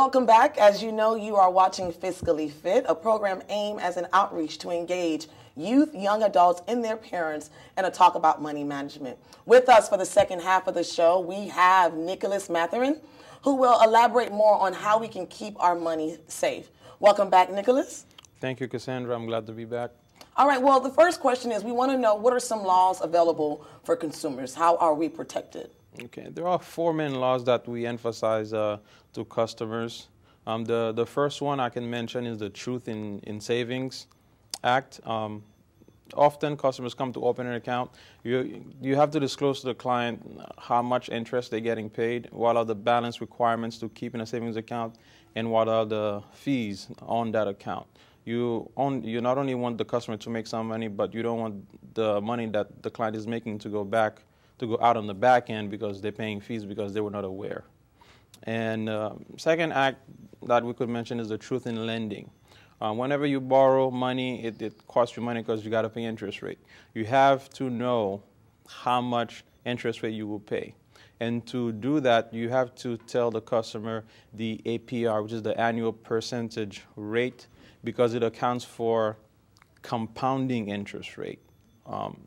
Welcome back. As you know, you are watching Fiscally Fit, a program aimed as an outreach to engage youth, young adults, and their parents in a talk about money management. With us for the second half of the show, we have Nicholas Matherin, who will elaborate more on how we can keep our money safe. Welcome back, Nicholas. Thank you, Cassandra. I'm glad to be back. All right, well, the first question is we want to know, what are some laws available for consumers? How are we protected? Okay, there are four main laws that we emphasize to customers. The first one I can mention is the Truth in Savings Act. Often customers come to open an account. You have to disclose to the client how much interest they're getting paid, what are the balance requirements to keep in a savings account, and what are the fees on that account. You not only want the customer to make some money, but you don't want the money that the client is making to go out on the back end because they're paying fees because they were not aware. And second act that we could mention is the Truth in Lending. Whenever you borrow money, it costs you money because you got to pay interest rate. You have to know how much interest rate you will pay. And to do that, you have to tell the customer the APR, which is the annual percentage rate, because it accounts for compounding interest rate.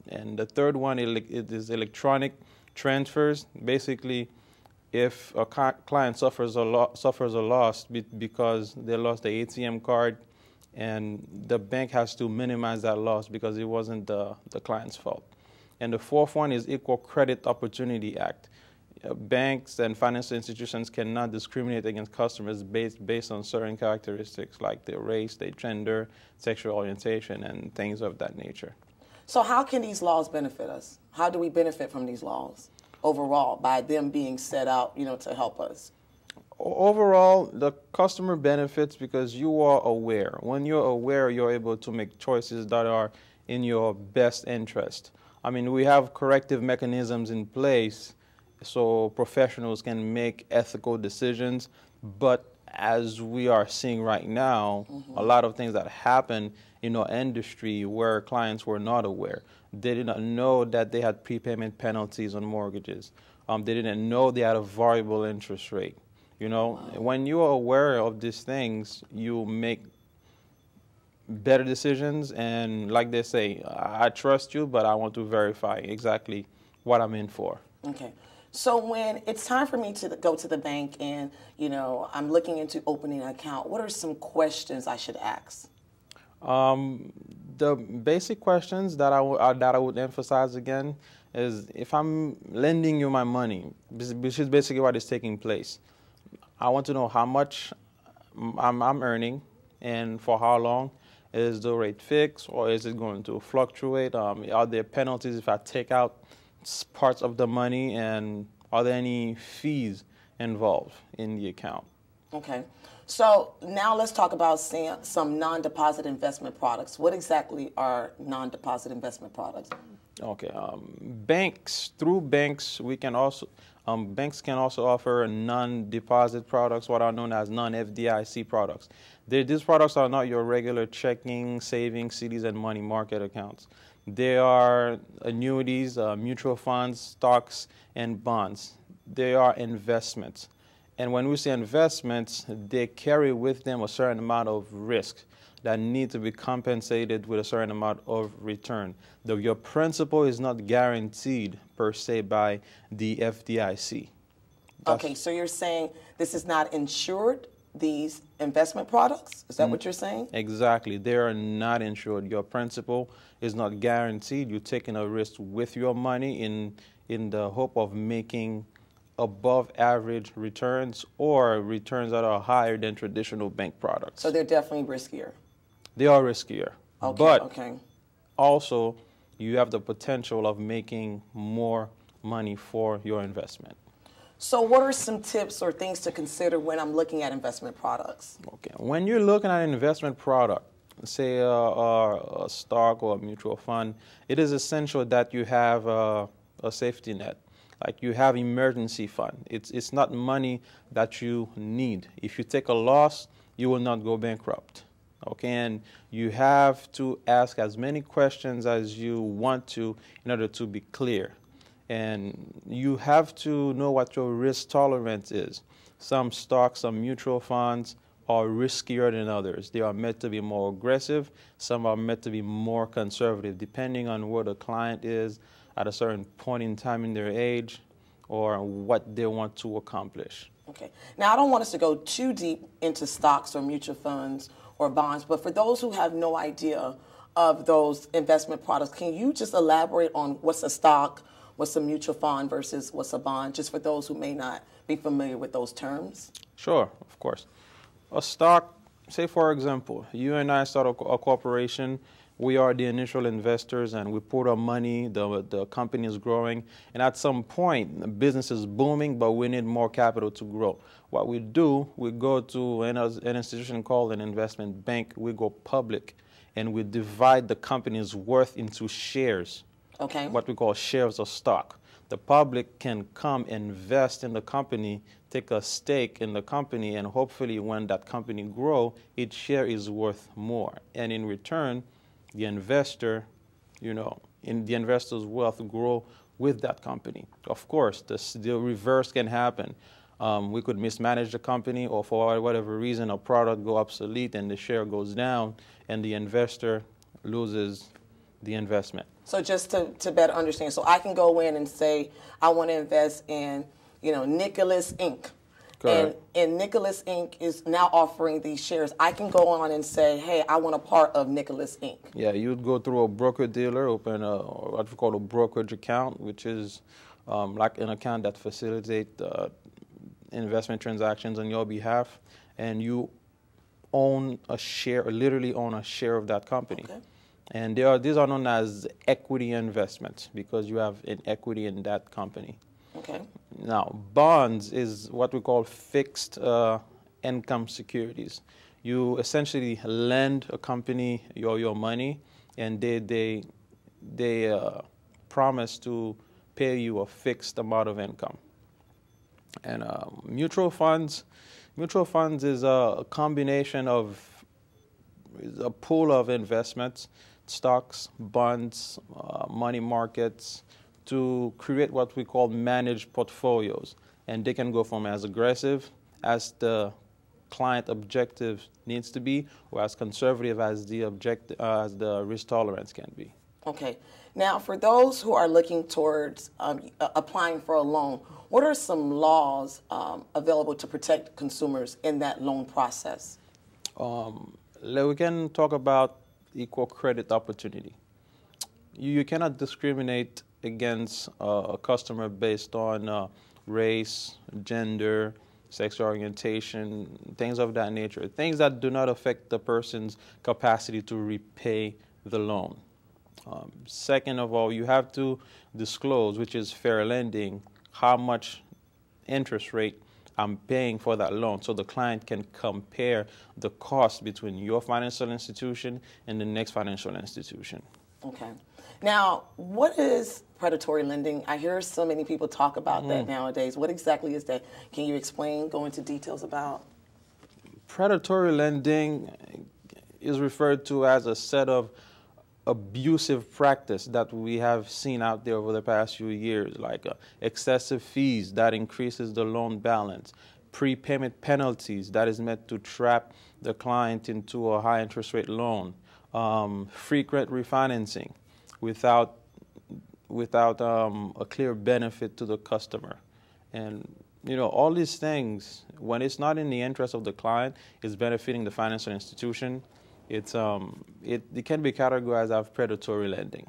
And the third one it is electronic transfers. Basically, if a client suffers a loss because they lost the ATM card, and the bank has to minimize that loss because it wasn't the client's fault. And the fourth one is Equal Credit Opportunity Act. Banks and financial institutions cannot discriminate against customers based on certain characteristics like their race, their gender, sexual orientation, and things of that nature. So how can these laws benefit us? How do we benefit from these laws overall by them being set out, to help us? Overall, the customer benefits because you are aware. When you're aware, you're able to make choices that are in your best interest. I mean, we have corrective mechanisms in place so professionals can make ethical decisions, but as we are seeing right now, a lot of things that happen in our industry where clients were not aware. They did not know that they had prepayment penalties on mortgages. They didn't know they had a variable interest rate. When you are aware of these things, you make better decisions, and like they say, I trust you, but I want to verify exactly what I'm in for. Okay. So when it's time for me to go to the bank and, I'm looking into opening an account, what are some questions I should ask? The basic questions that I would emphasize again is if I'm lending you my money, which is basically what is taking place, I want to know how much I'm earning and for how long. Is the rate fixed or is it going to fluctuate? Are there penalties if I take out parts of the money, and are there any fees involved in the account? Okay. So now let's talk about some non-deposit investment products. What exactly are non-deposit investment products? Okay. Through banks, we can also banks can also offer non-deposit products, what are known as non-FDIC products. These products are not your regular checking, savings, CDs, and money market accounts. They are annuities, mutual funds, stocks, and bonds. They are investments. And when we say investments, they carry with them a certain amount of risk that need to be compensated with a certain amount of return. Though your principal is not guaranteed per se by the FDIC. Okay, so you're saying this is not insured, these investment products? Is that what you're saying? Exactly. They are not insured. Your principal is not guaranteed. You're taking a risk with your money in the hope of making above average returns or returns that are higher than traditional bank products. So they're definitely riskier. They are riskier. Okay, but also you have the potential of making more money for your investment. So what are some tips or things to consider when I'm looking at investment products? Okay, when you're looking at an investment product, say a stock or a mutual fund, it is essential that you have a safety net. Like you have emergency fund. It's not money that you need. If you take a loss, you will not go bankrupt. Okay, and you have to ask as many questions as you want to in order to be clear. And you have to know what your risk tolerance is. Some stocks, some mutual funds are riskier than others. They are meant to be more aggressive. Some are meant to be more conservative, depending on where the client is at a certain point in time in their age or what they want to accomplish. Okay. Now, I don't want us to go too deep into stocks or mutual funds or bonds, but for those who have no idea of those investment products, can you just elaborate on what's a stock, what's a mutual fund versus what's a bond, just for those who may not be familiar with those terms? Sure, of course. A stock, say for example, you and I start a corporation. We are the initial investors and we put our money, the company is growing, and at some point the business is booming, but we need more capital to grow. What we do, we go to an institution called an investment bank, we go public, and we divide the company's worth into shares, okay, what we call shares of stock. The public can come invest in the company, take a stake in the company, and hopefully when that company grows, each share is worth more. And in return, the investor, in the investor's wealth grow with that company. Of course, the reverse can happen. We could mismanage the company, or for whatever reason, a product go obsolete and the share goes down, and the investor loses the investment. So just to better understand, so I can go in and say, I want to invest in, Nicholas Inc. Correct. And Nicholas Inc. is now offering these shares. I can go on and say, hey, I want a part of Nicholas Inc. Yeah, you'd go through a broker-dealer, open what we call a brokerage account, which is like an account that facilitates investment transactions on your behalf, and you own a share, or literally own a share of that company. Okay. And these are known as equity investments because you have an equity in that company. Okay. Now, bonds is what we call fixed income securities. You essentially lend a company your money, and they promise to pay you a fixed amount of income. And mutual funds is a combination of a pool of investments, stocks, bonds, money markets, to create what we call managed portfolios. And they can go from as aggressive as the client objective needs to be, or as conservative as the risk tolerance can be. Okay. Now, for those who are looking towards applying for a loan, what are some laws available to protect consumers in that loan process? We can talk about equal credit opportunity. You cannot discriminate against a customer based on race, gender, sexual orientation, things of that nature, things that do not affect the person's capacity to repay the loan. Second of all, you have to disclose, which is fair lending, how much interest rate I'm paying for that loan, so the client can compare the cost between your financial institution and the next financial institution. Okay. Now, what is predatory lending? I hear so many people talk about that nowadays. What exactly is that? Can you explain, go into details about? Predatory lending is referred to as a set of abusive practice that we have seen out there over the past few years, like excessive fees that increases the loan balance, prepayment penalties that is meant to trap the client into a high interest rate loan, frequent refinancing without a clear benefit to the customer. And all these things, when it's not in the interest of the client, it's benefiting the financial institution, it can be categorized as predatory lending.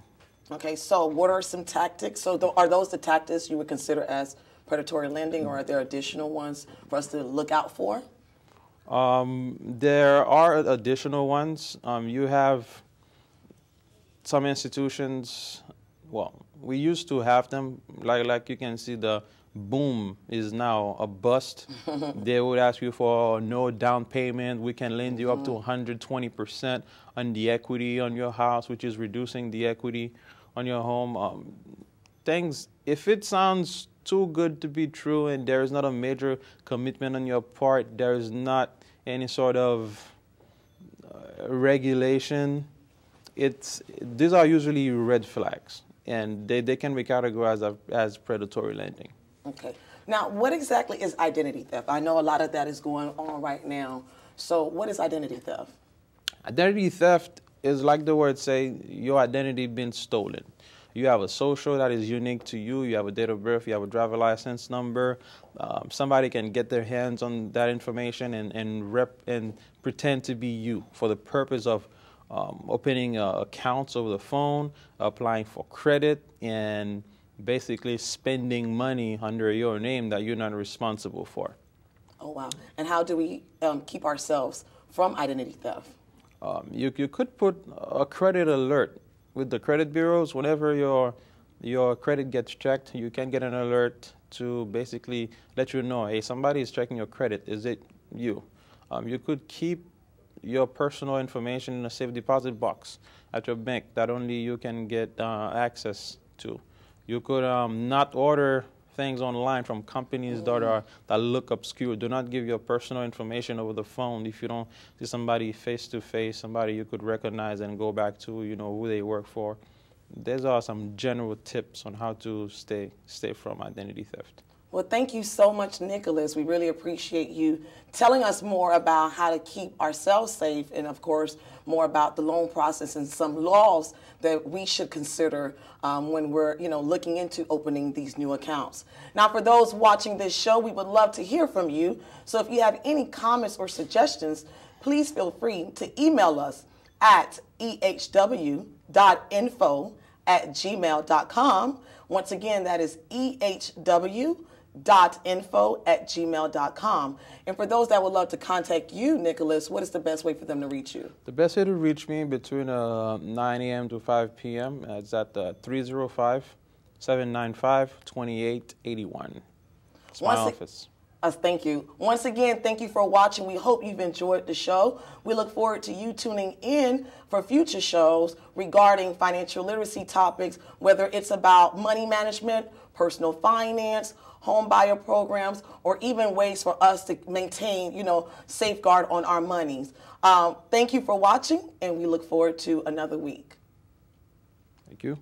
Okay, so what are some tactics? So are those the tactics you would consider as predatory lending, or are there additional ones for us to look out for? There are additional ones. You have some institutions, well, we used to have them, like you can see, the boom is now a bust. They would ask you for no down payment. We can lend you up to 120% on the equity on your house, which is reducing the equity on your home. Things, if it sounds too good to be true and there is not a major commitment on your part, there is not any sort of regulation, these are usually red flags, and they can be categorized as predatory lending. Okay. Now, what exactly is identity theft? I know a lot of that is going on right now. So what is identity theft? Identity theft is, like the word say, your identity being stolen. You have a social that is unique to you. You have a date of birth. You have a driver license number. Somebody can get their hands on that information and pretend to be you for the purpose of opening accounts over the phone, applying for credit, and basically spending money under your name that you're not responsible for. Oh, wow. And how do we keep ourselves from identity theft? You could put a credit alert with the credit bureaus. Whenever your credit gets checked, you can get an alert to basically let you know, hey, somebody is checking your credit. Is it you? You could keep your personal information in a safe deposit box at your bank that only you can get access to. You could not order things online from companies that look obscure. Do not give your personal information over the phone if you don't see somebody face to face, somebody you could recognize and go back to, who they work for. These are some general tips on how to stay from identity theft. Well, thank you so much, Nicholas. We really appreciate you telling us more about how to keep ourselves safe and, of course, more about the loan process and some laws that we should consider when we're, looking into opening these new accounts. Now, for those watching this show, we would love to hear from you. So if you have any comments or suggestions, please feel free to email us at ehw.info@gmail.com. Once again, that is ehw.info@gmail.com. And for those that would love to contact you, Nicholas, what is the best way for them to reach you? The best way to reach me between 9 a.m. to 5 p.m. is at 305-795-2881. It's my office. Thank you. Once again, thank you for watching. We hope you've enjoyed the show. We look forward to you tuning in for future shows regarding financial literacy topics, whether it's about money management, personal finance, home buyer programs, or even ways for us to maintain, safeguard on our monies. Thank you for watching, and we look forward to another week. Thank you.